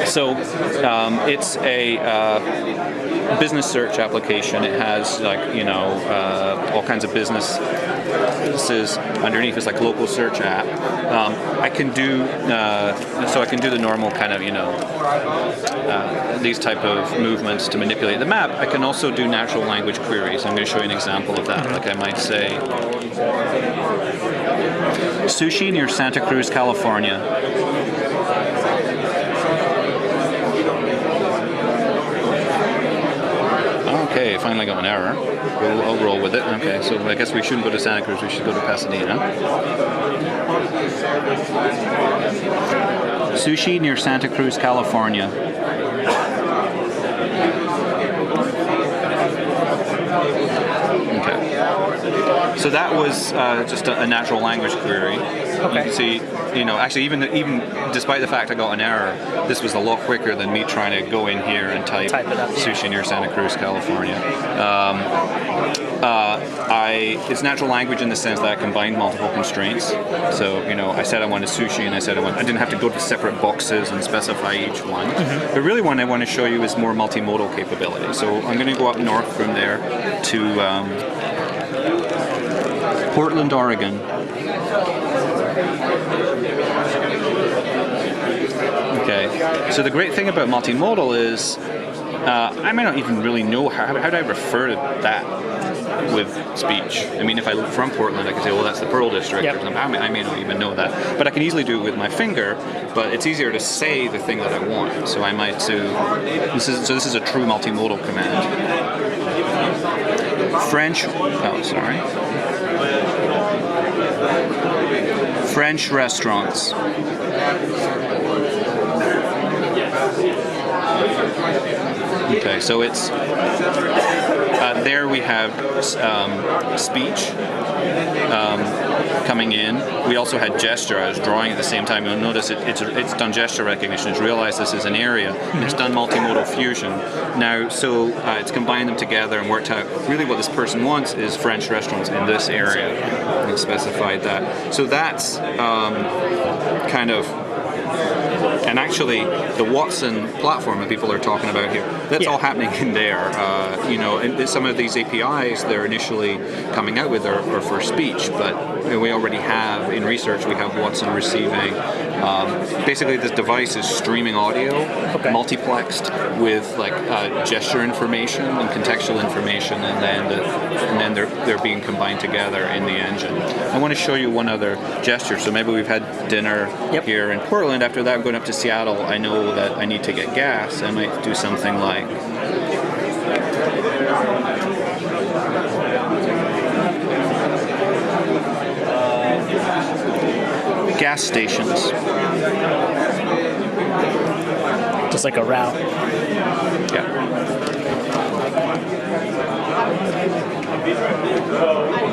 So it's a business search application. It has all kinds of businesses underneath. It's like local search app. I can do the normal kind of these type of movements to manipulate the map. I can also do natural language queries. I'm going to show you an example of that. Like I might say, sushi near Santa Cruz, California. Okay, finally got an error. I'll roll with it. Okay, so I guess we shouldn't go to Santa Cruz, we should go to Pasadena. Sushi near Santa Cruz, California. Okay. So that was just a natural language query. Okay. You can see, actually even despite the fact I got an error, this was a lot quicker than me trying to go in here and type it up, sushi near Santa Cruz, California. It's natural language in the sense that I combined multiple constraints. So, I said I wanted sushi, and I didn't have to go to separate boxes and specify each one. Mm-hmm. But really what I want to show you is more multimodal capability. So I'm going to go up north from there to Portland, Oregon. Okay, so the great thing about multimodal is I might not even really know how do I refer to that with speech. I mean, if I'm from Portland, I can say, well, that's the Pearl District. Yep. Or something. I may not even know that. But I can easily do it with my finger, but it's easier to say the thing that I want. So I might do, this is a true multimodal command. French restaurants. Okay, so it's there we have speech coming in. We also had gesture. I was drawing at the same time. You'll notice it's done gesture recognition. It's realized this is an area. And it's done multimodal fusion. Now, so it's combined them together and worked out really what this person wants is French restaurants in this area. And specified that. So that's kind of. And actually, the Watson platform that people are talking about here, that's all happening in there. And some of these APIs they're initially coming out with are for speech, but we already have, in research, we have Watson receiving. Basically, this device is streaming audio, multiplexed with gesture information and contextual information, and then they're being combined together in the engine. I want to show you one other gesture. So maybe we've had dinner here in Portland. After that, I'm going up to Seattle. I know that I need to get gas. I might do something like. Gas stations. Just like a route. Yeah.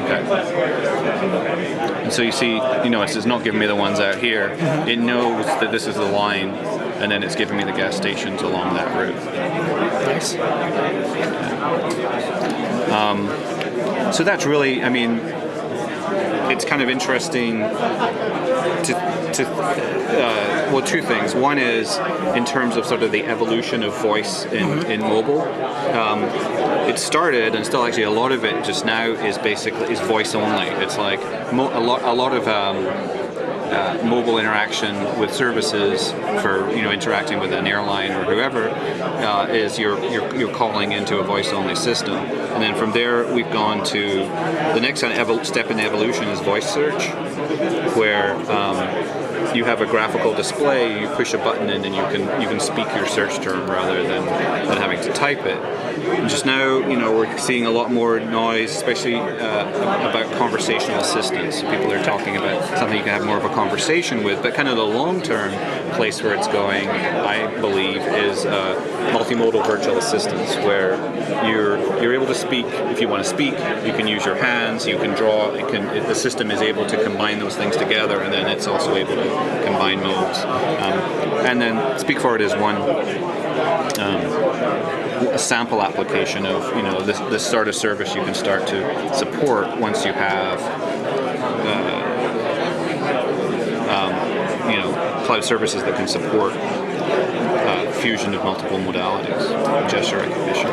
Okay. And so you see, it's not giving me the ones out here. Mm-hmm. It knows that this is the line, and then it's giving me the gas stations along that route. Nice. Yeah. So that's really, it's kind of interesting two things. One is in terms of sort of the evolution of voice in mobile. It started, and still actually a lot of it just now is voice only. It's like a lot of mobile interaction with services for interacting with an airline or whoever is you're calling into a voice only system, and then from there we've gone to the next step in the evolution is voice search, where you have a graphical display. You push a button in, and you can speak your search term rather than having to type it. And just now, we're seeing a lot more noise, especially about conversational assistants. People are talking about something you can have more of a conversation with. But kind of the long-term place where it's going, I believe, is multimodal virtual assistants, where you're able to speak. If you want to speak, you can use your hands. You can draw. The system is able to combine those things together, and then it's also able to combine modes. And then Speak Forward is one. A sample application of this sort of service you can start to support once you have cloud services that can support fusion of multiple modalities, gesture recognition.